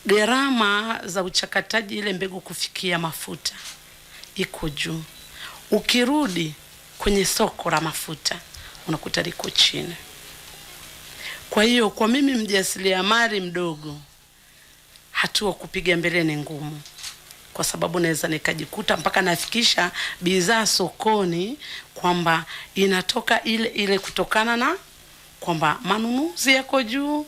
Gharama za uchakataji ile mbegu kufikia mafuta iko juu. Ukirudi kwenye soko la mafuta unakuta liko chini. Kwa hiyo kwa mimi mjasiriamali mdogo, hatua kupiga mbele ni ngumu, kwa sababu naweza nikajikuta mpaka nafikisha bidhaa sokoni kwamba inatoka ile kutokana na kwamba manunuzi yako juu,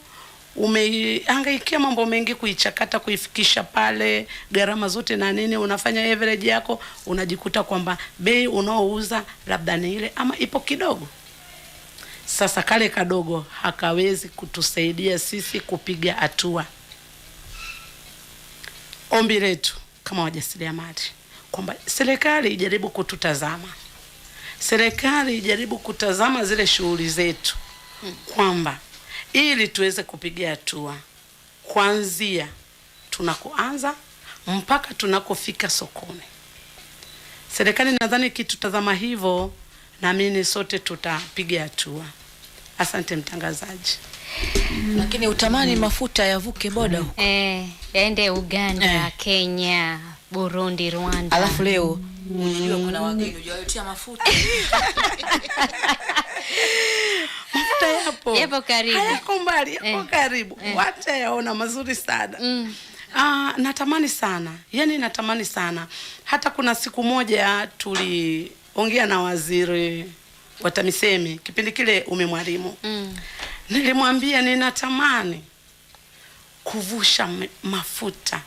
umehangaikia mambo mengi kuichakata kuifikisha pale, gharama zote na nini, unafanya average yako, unajikuta kwamba bei unaouza labda ni ile ama ipo kidogo. Sasa kale kadogo hakawezi kutusaidia sisi kupiga hatua. Ombi letu kama wajasiriamali kwamba serikali ijaribu kututazama. Serikali ijaribu kutazama zile shughuli zetu kwamba ili tuweze kupiga hatua kuanzia tunakoanza mpaka tunakofika sokoni. Serikali nadhani kitutazama hivyo, naamini sote tutapiga hatua. Asante mtangazaji. Lakini utamani mafuta yavuke boda huko. Yaende Uganda, Kenya, Burundi, Rwanda. Alafu leo unajua kuna wageni hujawaletea mafuta. Mafuta Yapo karibu. Hayako mbali, yapo karibu. Watayaona mazuri sana. Natamani sana. Yaani natamani sana. Hata kuna siku moja tuliongea na waziri wa TAMISEMI, kipindi kile umemwalimu. Nilimwambia ninatamani kuvusha mafuta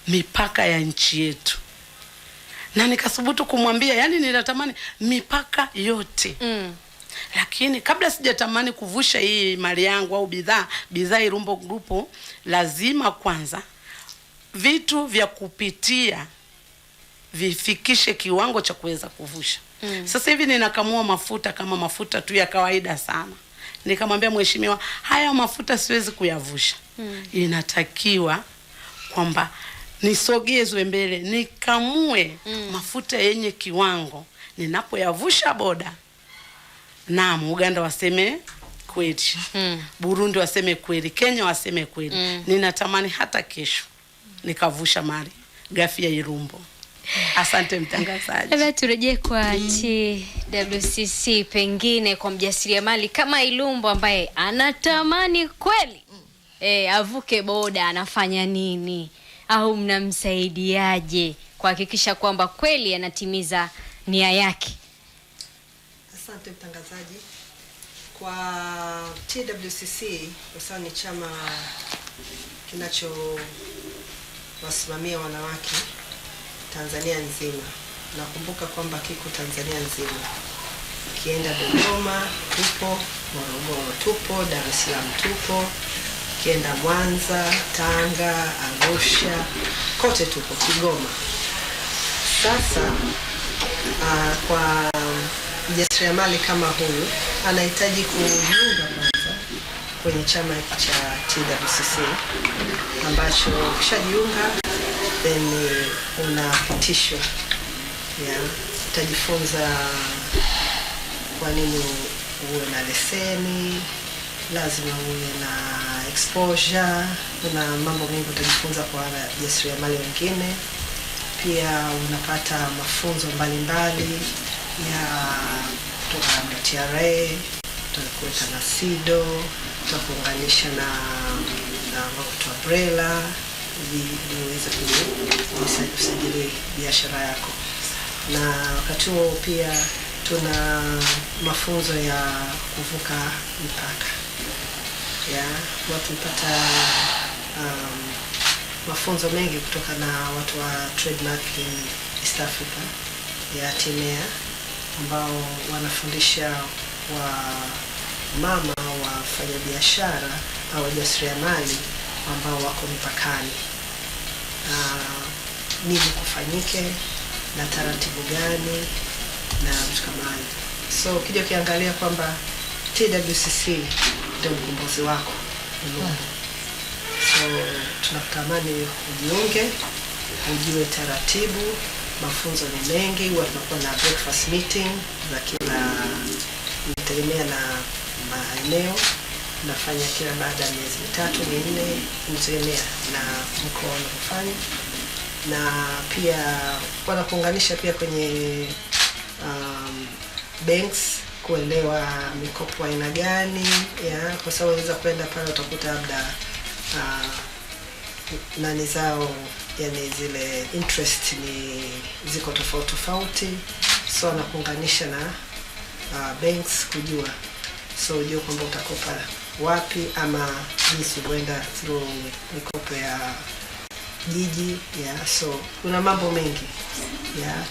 mipaka ya nchi yetu. Na nikasubutu kumwambia, yani ninatamani mipaka yote. Lakini kabla sijatamani kuvusha hii mali yangu au bidhaa Irumbo Group, lazima kwanza vitu vya kupitia vifikishe kiwango cha kuweza kuvusha. Sasa hivi ninakamua mafuta kama mafuta tu ya kawaida sana. Nikamwambia mheshimiwa, haya mafuta siwezi kuyavusha. Inatakiwa kwamba nisogezwe mbele, nikamue mafuta yenye kiwango. Ninapoyavusha boda, naam, Uganda waseme kweli, Burundi waseme kweli, Kenya waseme kweli. Ninatamani hata kesho nikavusha mali ghafi ya Irumbo. Asante mtangazaji. Labda turejee kwa TWCC, pengine kwa mjasiriamali kama Irumbo ambaye anatamani kweli avuke boda, anafanya nini? Au mnamsaidiaje kuhakikisha kwamba kweli anatimiza nia yake? Asante mtangazaji. Kwa TWCC kwa ni chama kinachowasimamia wanawake Tanzania nzima. Nakumbuka kwamba kiko Tanzania nzima. Kienda Dodoma tupo, Morogoro tupo, Dar es Salaam tupo, kienda Mwanza, Tanga, Arusha, kote tupo, Kigoma. Sasa kwa mjasiriamali kama huyu anahitaji kujiunga kwanza kwenye chama cha TWCC ambacho ukishajiunga then unapitishwa, utajifunza kwa nini uwe na leseni, lazima uwe na exposure, kuna mambo mengi utajifunza kwa wajasiriamali wengine. Pia unapata mafunzo mbalimbali ya kutoka TRA, tutakuweka na SIDO, tutakuunganisha na watu wa BRELA ili uweze kusajili biashara yako. Na wakati huo pia tuna mafunzo ya kuvuka mipaka. Tunapata mafunzo mengi kutoka na watu wa trademark East Africa ya TIMEA ambao wanafundisha wa mama wafanya biashara au wajasiriamali ambao wako mipakani nini kufanyike na taratibu gani na vitu kama hivyo. So ukija ukiangalia kwamba TWCC ndio mkombozi wako. So tunakutamani ujiunge, ujue taratibu, mafunzo ni mengi, tunakuwa na breakfast meeting za kila inategemea na maeneo, nafanya kila baada ya miezi 3 4, inategemea na mkoa unafanya. Na pia wanakuunganisha pia kwenye banks kuelewa mikopo aina gani, kwa sababu unaweza kwenda pale utakuta labda nani zao, yani zile interest ni ziko tofauti, so wanakuunganisha na banks kujua, so ujue kwamba utakopa wapi ama jinsi uenda through mikopo ya jiji, so kuna mambo mengi.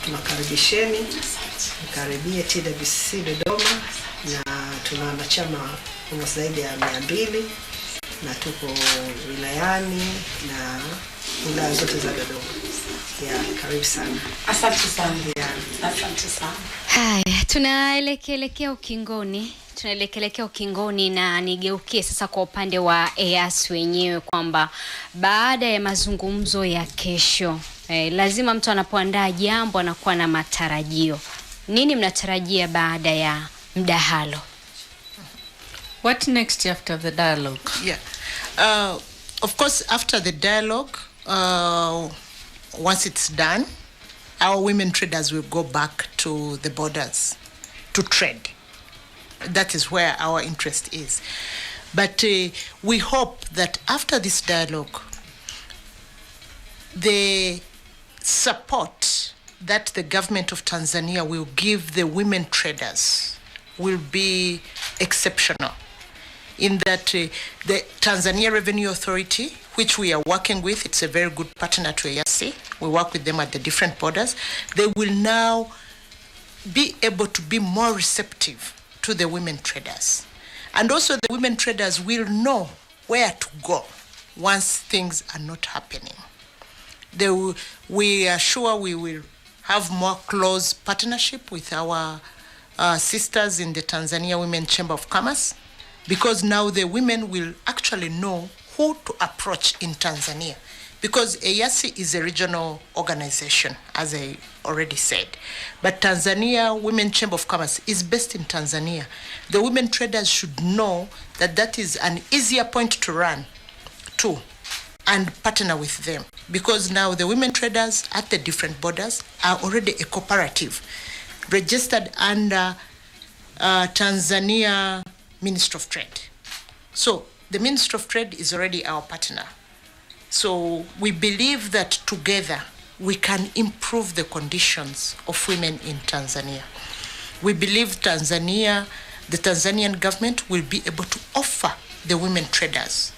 Tunakaribisheni, mkaribie TWCC Dodoma, na tuna wanachama kuna zaidi ya 200 na tuko wilayani na wilaya zote za Dodoma. Karibu sana. Asante sana. Asante sana. Haya, tunaelekea ukingoni na nigeukie sasa kwa upande wa EAS wenyewe kwamba baada ya mazungumzo ya kesho, lazima mtu anapoandaa jambo anakuwa na matarajio. Nini mnatarajia baada ya mdahalo? What next after the dialogue? Of course, after the dialogue, once it's done, our women traders will go back to the borders to trade. That is where our interest is. But we hope that after this dialogue, the support that the government of Tanzania will give the women traders will be exceptional. In that the Tanzania Revenue Authority, which we are working with, it's a very good partner to EAC. We work with them at the different borders. They will now be able to be more receptive to the women traders. And also the women traders will know where to go once things are not happening. We are sure we will have more close partnership with our sisters in the Tanzania Women Chamber of Commerce, because now the women will actually know who to approach in Tanzania, because EAC is a regional organization, as I already said. But Tanzania Women Chamber of Commerce is based in Tanzania. The women traders should know that that is an easier point to run to and partner with them, because now the women traders at the different borders are already a cooperative registered under Tanzania Ministry of Trade. So the Ministry of Trade is already our partner. So we believe that together we can improve the conditions of women in Tanzania. We believe the Tanzanian government will be able to offer the women traders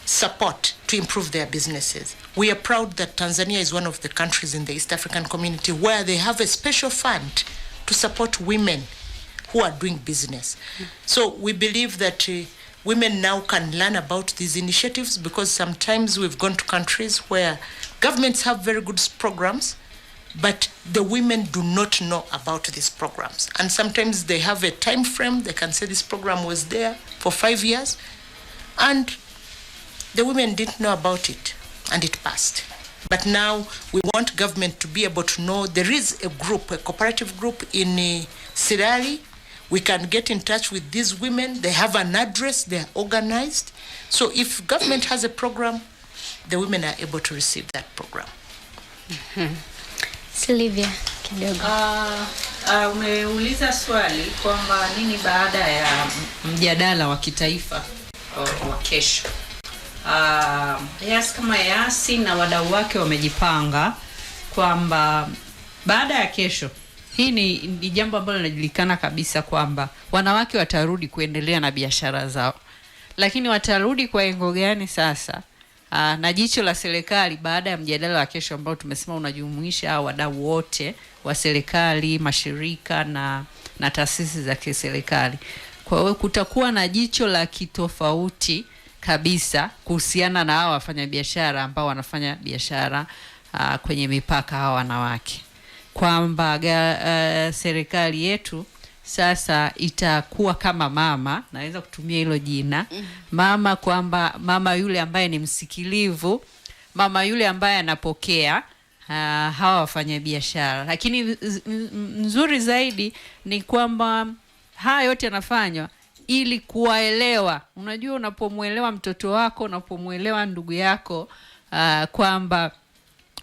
support to improve their businesses. We are proud that Tanzania is one of the countries in the East African community where they have a special fund to support women who are doing business. So we believe that women now can learn about these initiatives, because sometimes we've gone to countries where governments have very good programs, but the women do not know about these programs. And sometimes they have a time frame. They can say this program was there for 5 years, and the women didn't know about it, and it passed. But now we want government to be able to know there is a group, a cooperative group in Sirari. We can get in touch with these women. They have an address. They are organized. So if government has a program, the women are able to receive that program. Sylvia, kidogo. Umeuliza swali kwamba nini baada ya mjadala wa kitaifa wa kesho. Yes, kama EAC na wadau wake wamejipanga kwamba baada ya kesho, hii ni jambo ambalo linajulikana kabisa kwamba wanawake watarudi kuendelea na biashara zao. Lakini watarudi kwa lengo gani sasa? Na jicho la serikali baada ya mjadala wa kesho ambao tumesema unajumuisha wadau wote wa serikali, mashirika na taasisi za kiserikali. Kwa hiyo kutakuwa na jicho la kitofauti kabisa kuhusiana na hao wafanyabiashara ambao wanafanya biashara kwenye mipaka, hao wanawake. Kwamba serikali yetu sasa itakuwa kama mama, naweza kutumia hilo jina, mama, kwamba mama yule ambaye ni msikilivu, mama yule ambaye anapokea hawa wafanyabiashara. Lakini nzuri zaidi ni kwamba haya yote yanafanywa ili kuwaelewa. Unajua, unapomuelewa mtoto wako, unapomuelewa ndugu yako, kwamba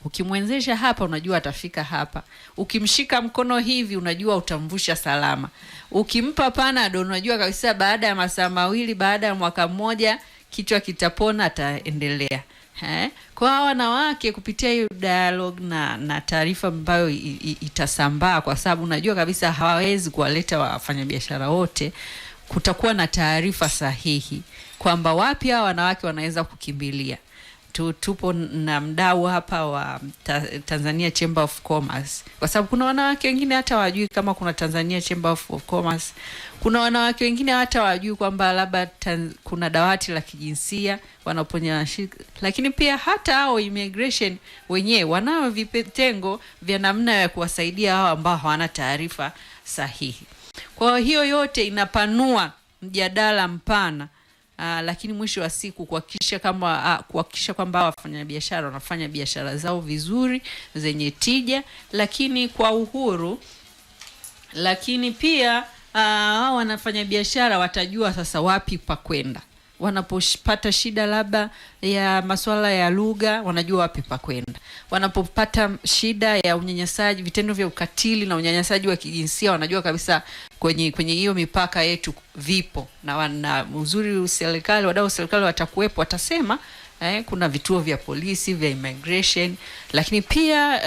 ukimwenzesha hapa unajua atafika hapa. Ukimshika mkono hivi unajua utamvusha salama. Ukimpa panado unajua kabisa baada ya masaa mawili, baada ya mwaka mmoja kichwa kitapona, ataendelea. Kwa hawa wanawake kupitia hiyo dialogue na taarifa ambayo itasambaa, kwa sababu unajua kabisa hawawezi kuwaleta wafanyabiashara wote, kutakuwa na taarifa sahihi kwamba wapi hawa wanawake wanaweza kukimbilia. Tupo na mdau hapa wa Tanzania Chamber of Commerce, kwa sababu kuna wanawake wengine hata wajui kama kuna Tanzania Chamber of Commerce. Kuna wanawake wengine hata wajui kwamba labda kuna dawati la kijinsia wanaponya shirika. Lakini pia hata hao immigration wenyewe wanao vitengo vya namna ya kuwasaidia hao ambao hawana taarifa sahihi. Kwa hiyo yote inapanua mjadala mpana. Lakini mwisho wa siku kuhakikisha kwamba wafanyabiashara wanafanya biashara zao vizuri, zenye tija, lakini kwa uhuru. Lakini pia wanafanya biashara watajua sasa wapi pa kwenda. wanapopata shida labda ya masuala ya lugha, wanajua wapi pa kwenda. Wanapopata shida ya unyanyasaji, vitendo vya ukatili na unyanyasaji wa kijinsia, wanajua kabisa kwenye hiyo mipaka yetu vipo, na uzuri serikali, wadau serikali watakuwepo, watasema kuna vituo vya polisi, vya immigration, lakini pia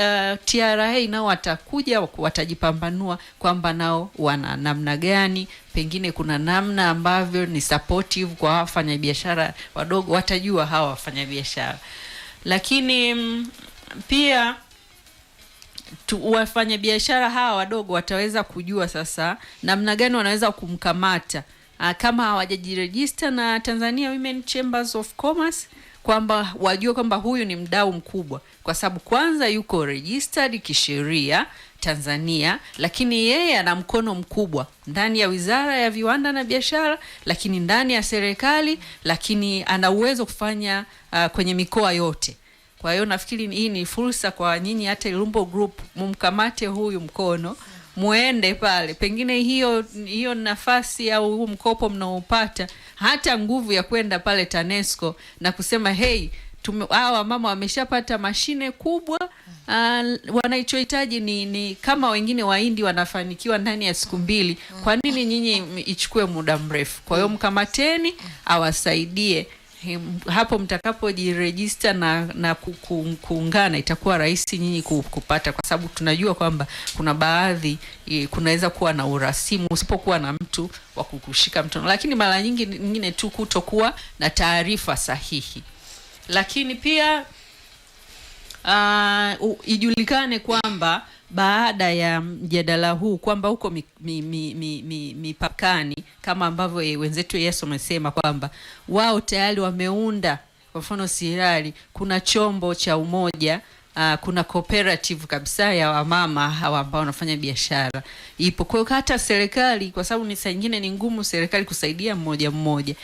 TRA nao watakuja, watajipambanua kwamba nao wana namna gani, pengine kuna namna ambavyo ni supportive kwa wafanyabiashara wadogo, watajua hawa wafanyabiashara. Lakini pia wafanyabiashara hawa wadogo wataweza kujua sasa namna gani wanaweza kumkamata kama hawajajiregister na Tanzania Women Chambers of Commerce, kwamba wajue kwamba huyu ni mdau mkubwa, kwa sababu kwanza yuko registered kisheria Tanzania, lakini yeye ana mkono mkubwa ndani ya Wizara ya Viwanda na Biashara, lakini ndani ya serikali, lakini ana uwezo kufanya kwenye mikoa yote. Kwa hiyo nafikiri hii ni fursa kwa nyinyi hata Ilumbo Group, mumkamate huyu mkono, muende pale, pengine hiyo nafasi au huu mkopo mnaopata, hata nguvu ya kwenda pale TANESCO na kusema hey, hawa mama wameshapata mashine kubwa, wanachohitaji ni kama wengine Wahindi wanafanikiwa ndani ya siku 2, kwa nini nyinyi ichukue muda mrefu? Kwa hiyo mkamateni, awasaidie. Hapo mtakapojiregister na kuungana, itakuwa rahisi nyinyi kupata, kwa sababu tunajua kwamba kuna baadhi kunaweza kuwa na urasimu usipokuwa na mtu wa kukushika mkono, lakini mara nyingine tu kutokuwa na taarifa sahihi. Lakini pia ijulikane kwamba baada ya mjadala huu kwamba huko mipakani, kama ambavyo wenzetu Yesu wamesema kwamba wao tayari wameunda, kwa mfano Sirari kuna chombo cha umoja, kuna cooperative kabisa ya wamama hawa ambao wanafanya biashara ipo. Kwa hiyo hata serikali, kwa sababu ni saa nyingine ni ngumu serikali kusaidia mmoja mmoja,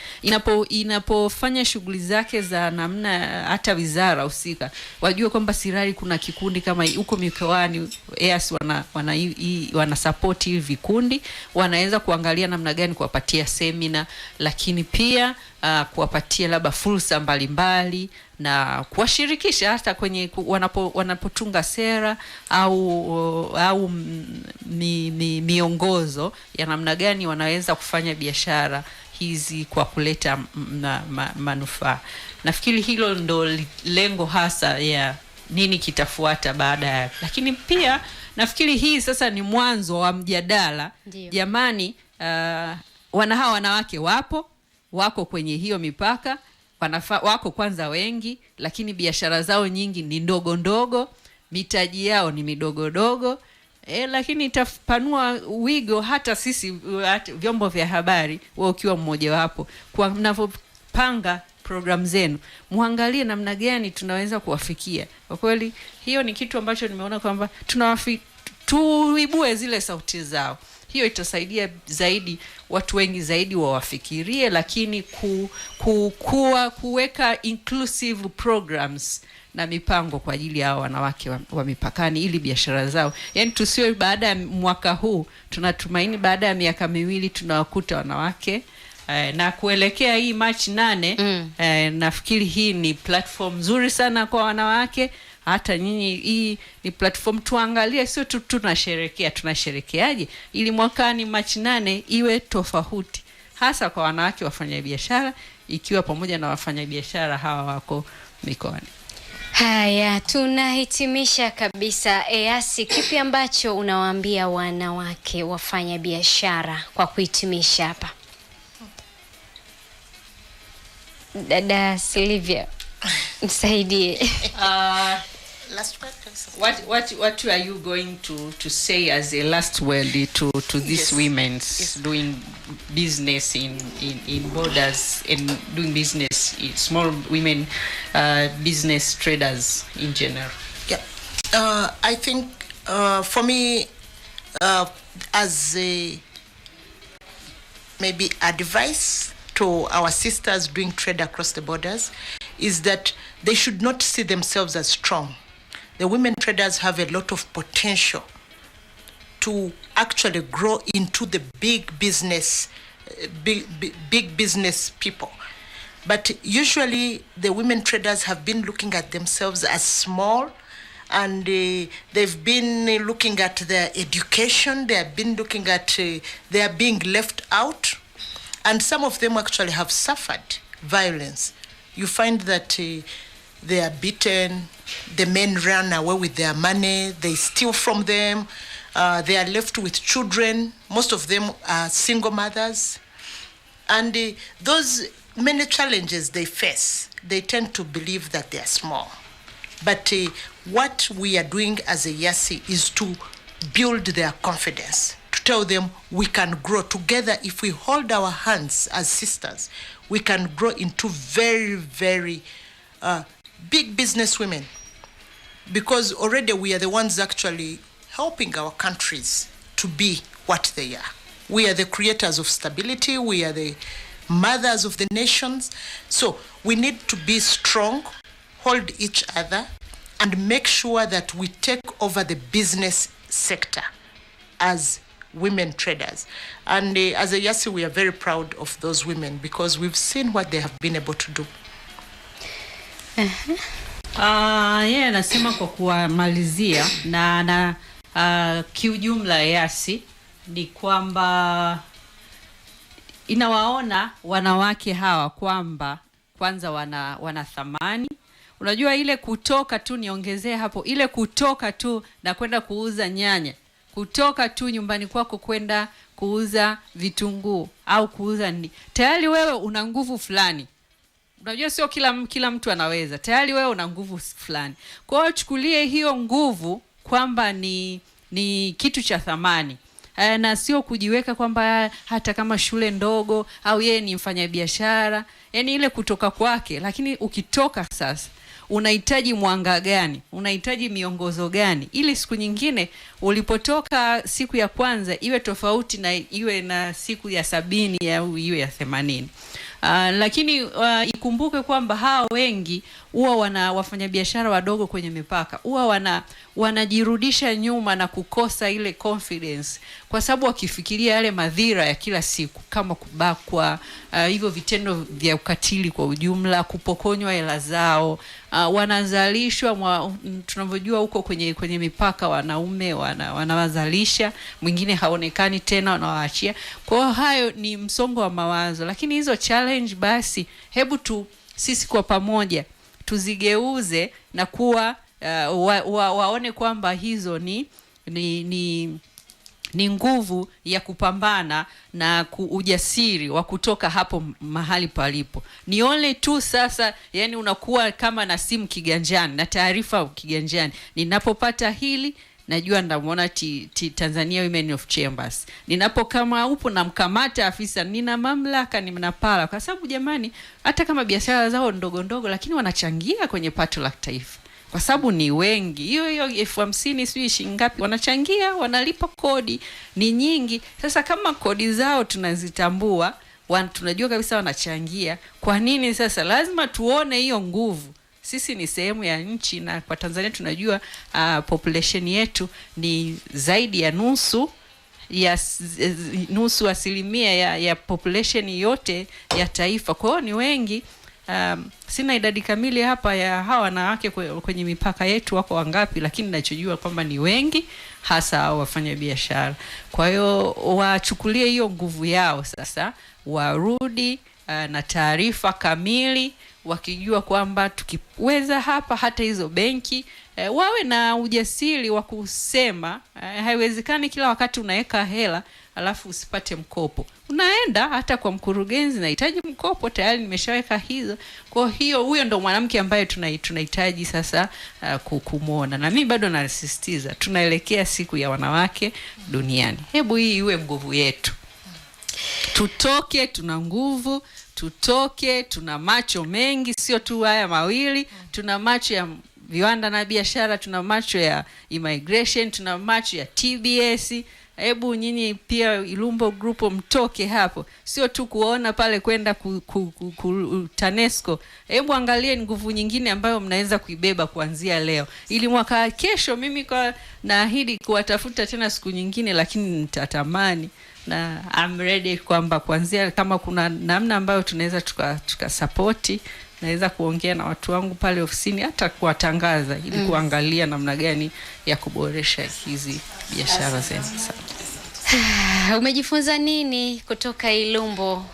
inapofanya shughuli zake za namna, hata wizara husika wajue kwamba Sirari kuna kikundi kama huko mikoani, EAS wana support hivi vikundi, wanaweza kuangalia namna gani kuwapatia semina, lakini pia kuwapatia labda fursa mbalimbali na kuwashirikisha hata kwenye wanapotunga sera au miongozo ya namna gani wanaweza kufanya biashara hizi kwa kuleta manufaa. Nafikiri hilo ndo lengo hasa ya nini kitafuata baada ya. Lakini pia nafikiri hii sasa ni mwanzo wa mjadala. Jamani, hawa wanawake wako kwenye hiyo mipaka, wako kwanza wengi, lakini biashara zao nyingi ni ndogo, mitaji yao ni midogo, lakini itapanua wigo hata sisi vyombo vya habari, wao ukiwa mmoja wapo, kwa mnavopanga program zenu muangalie namna gani tunaweza kuwafikia. Kwa kweli hiyo ni kitu ambacho nimeona kwamba tuibue zile sauti zao. Hiyo itasaidia zaidi, watu wengi zaidi wawafikirie, lakini kuweka inclusive programs na mipango kwa ajili ya wanawake wa mipakani, ili biashara zao, yani tusiwe baada ya mwaka huu tunatumaini baada ya miaka 2 tunawakuta wanawake na kuelekea hii March 8. Nafikiri hii ni platform nzuri sana kwa wanawake. Hata nyinyi, hii ni platform tuangalie, sio tu tunasherekeaje, ili mwakani March 8 iwe tofauti, hasa kwa wanawake wafanyabiashara, ikiwa pamoja na wafanyabiashara hawa wako mikoani. Haya, tunahitimisha kabisa. EAS, kipi ambacho unawaambia wanawake wafanya biashara kwa kuhitimisha hapa? Dada Silvia, nisaidie. What are you going to say as a last word to these women doing business in borders and doing business, small women business traders in general? Yeah, I think for me, as maybe advice to our sisters doing trade across the borders, is that they should not see themselves as strong. The women traders have a lot of potential to actually grow into the big business people. But usually the women traders have been looking at themselves as small, and they've been looking at their education, they have been looking at they are being left out, and some of them actually have suffered violence. You find that they are beaten, the men run away with their money, they steal from them, they are left with children, most of them are single mothers, and those many challenges they face, they tend to believe that they are small. But what we are doing as a YASI is to build their confidence, to tell them we can grow together. If we hold our hands as sisters, we can grow into very, very big business women, because already we are the ones actually helping our countries to be what they are. We are the creators of stability, we are the mothers of the nations. So we need to be strong, hold each other, and make sure that we take over the business sector as women traders. And as a YASI, we are very proud of those women because we've seen what they have been able to do. Nasema kwa kuamalizia na kiujumla YASI ni kwamba inawaona wanawake hawa kwamba kwanza wana thamani. Unajua ile kutoka tu, niongezee hapo, ile kutoka tu na kwenda kuuza nyanya, kutoka tu nyumbani kwako kwenda kuuza vitunguu au kuuza tayari wewe una nguvu fulani. Unajua sio kila mtu anaweza. Tayari wewe una nguvu fulani. Kwa hiyo chukulie hiyo nguvu kwamba ni kitu cha thamani. Na sio kujiweka kwamba hata kama shule ndogo au yeye ni mfanyabiashara, yani ile kutoka kwake. Lakini ukitoka sasa, unahitaji mwanga gani? Unahitaji miongozo gani? Ili siku nyingine ulipotoka siku ya kwanza iwe tofauti na iwe na siku ya 70 au iwe ya 80. Lakini ikumbuke kwamba hao wengi huwa wafanya biashara wadogo kwenye mipaka huwa wanajirudisha nyuma na kukosa ile confidence, kwa sababu wakifikiria yale madhira ya kila siku kama kubakwa, hivyo vitendo vya ukatili kwa ujumla, kupokonywa hela zao, wanazalishwa tunavyojua huko kwenye mipaka wanaume wanawazalisha, mwingine haonekani tena, wanawaachia. Kwa hiyo hayo ni msongo wa mawazo. Lakini hizo challenge basi hebu sisi kwa pamoja tuzigeuze na kuwa waone kwamba hizo ni nguvu ya kupambana na ujasiri wa kutoka hapo mahali palipo. Ni only tu sasa, yani unakuwa kama na simu kiganjani na taarifa kiganjani. Ninapopata hili najua ndamuona Tanzania Women of Chambers. Kama upo na mkamata afisa, nina mamlaka, ninapala. Kwa sababu jamani, hata kama biashara zao ndogo ndogo, lakini wanachangia kwenye pato la taifa. Kwa sababu ni wengi. Hiyo 50,000 sijui shilingi ngapi wanachangia, wanalipa kodi, ni nyingi. Sasa kama kodi zao tunazitambua, tunajua kabisa wanachangia, kwa nini sasa lazima tuone hiyo nguvu? Sisi ni sehemu ya nchi, na kwa Tanzania tunajua population yetu ni zaidi ya nusu asilimia ya population yote ya taifa. Kwa hiyo ni wengi. Sina idadi kamili hapa ya hawa wanawake kwenye mipaka yetu wako wangapi, lakini ninachojua kwamba ni wengi, hasa hao wafanya biashara. Kwa hiyo wachukulie hiyo nguvu yao sasa, warudi na taarifa kamili, wakijua kwamba tukiweza hapa hata hizo benki wawe na ujasiri wa kusema. Haiwezekani kila wakati unaweka hela alafu usipate mkopo. Unaenda hata kwa mkurugenzi, nahitaji mkopo, tayari nimeshaweka hizo. Kwa hiyo huyo ndo mwanamke ambaye tunahitaji sasa kumuona. Na mimi bado nasisitiza, tunaelekea siku ya wanawake duniani. Hebu hii iwe nguvu yetu. Tutoke, tuna nguvu, tutoke, tuna macho mengi, sio tu haya mawili. Tuna macho ya viwanda na biashara, tuna macho ya immigration, tuna macho ya TBS, hebu nyinyi pia Ilumbo Group mtoke hapo, sio tu kuona pale kwenda TANESCO. Hebu angalie nguvu nyingine ambayo mnaweza kuibeba kuanzia leo, ili mwaka kesho mimi naahidi kuwatafuta tena siku nyingine, lakini nitatamani na I'm ready kwamba kuanzia kama kuna namna ambayo tunaweza tukasupporti, naweza kuongea na watu wangu pale ofisini, hata kuwatangaza ili kuangalia namna gani ya kuboresha hizi biashara zenu. Umejifunza nini kutoka Ilumbo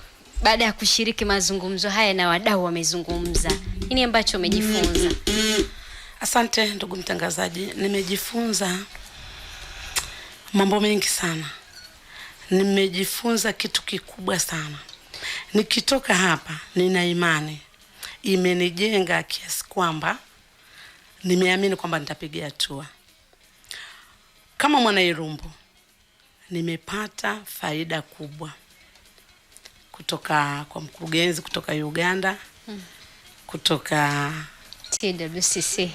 baada ya kushiriki mazungumzo haya na wadau wamezungumza? Nini ambacho umejifunza? Asante ndugu mtangazaji, nimejifunza mambo mengi sana. Nimejifunza kitu kikubwa sana. Nikitoka hapa nina imani imenijenga kiasi kwamba nimeamini kwamba nitapiga hatua. Kama mwana Ilumbo nimepata faida kubwa kutoka kwa mkurugenzi kutoka Uganda, kutoka TWCC.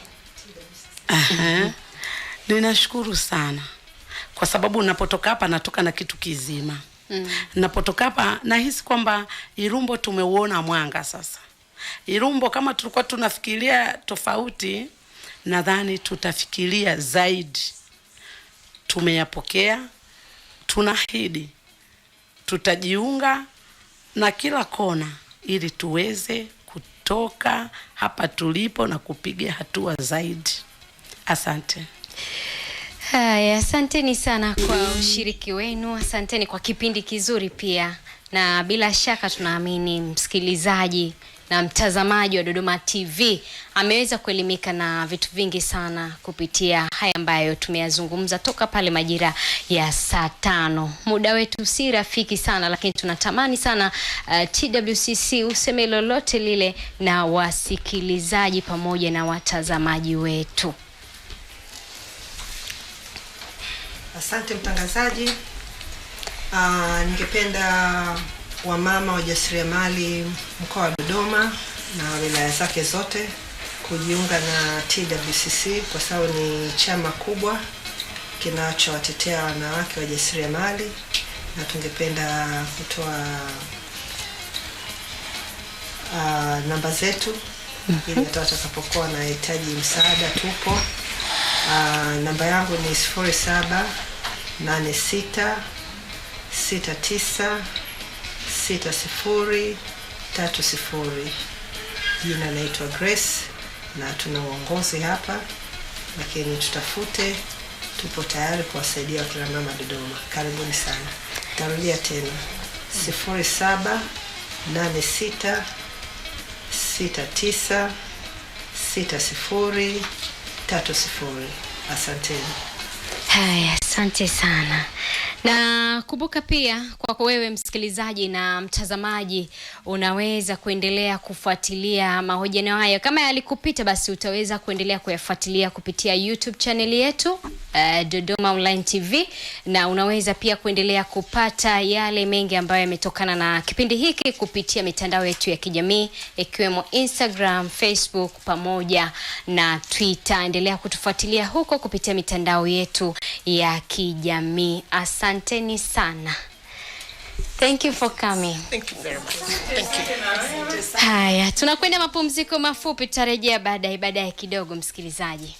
Ninashukuru sana kwa sababu napotoka hapa natoka na kitu kizima. Napotoka hapa nahisi kwamba Ilumbo tumeuona mwanga sasa. Ilumbo kama tulikuwa tunafikiria tofauti, nadhani tutafikiria zaidi. Tumeyapokea, tunahidi tutajiunga na kila kona ili tuweze kutoka hapa tulipo na kupiga hatua zaidi. Asante. Haya, asanteni sana kwa ushiriki wenu, asanteni kwa kipindi kizuri pia, na bila shaka tunaamini msikilizaji na mtazamaji wa Dodoma TV ameweza kuelimika na vitu vingi sana kupitia haya ambayo tumeyazungumza toka pale majira ya saa 5. Muda wetu si rafiki sana, lakini tunatamani sana TWCC useme lolote lile na wasikilizaji pamoja na watazamaji wetu. Asante mtangazaji. Ningependa wamama wajasiriamali mkoa wa Dodoma na wilaya zake zote kujiunga na TWCC kwa sababu ni chama kubwa kinachowatetea wanawake wajasiriamali, na tungependa kutoa namba zetu ili watu watakapokuwa na hitaji msaada tupo. Namba yangu ni 0786696030. Jina naitwa Grace na tuna uongozi hapa, lakini tutafute, tupo tayari kuwasaidia wakina mama Dodoma. Karibuni sana. Tarudia tena 0786696030. Asanteni. Haya, asante sana. Na kumbuka pia kwa wewe msikilizaji na mtazamaji, unaweza kuendelea kufuatilia mahojiano haya. Kama yalikupita, basi utaweza kuendelea kuyafuatilia kupitia YouTube channel yetu Dodoma Online TV, na unaweza pia kuendelea kupata yale mengi ambayo yametokana na kipindi hiki kupitia mitandao yetu ya kijamii ikiwemo Instagram, Facebook pamoja na Twitter. Endelea kutufuatilia huko kupitia mitandao yetu ya kijamii. Asanteni sana. Thank you for coming. Thank you very much. Thank you. Haya, tunakwenda mapumziko mafupi, tutarejea baadaye kidogo msikilizaji.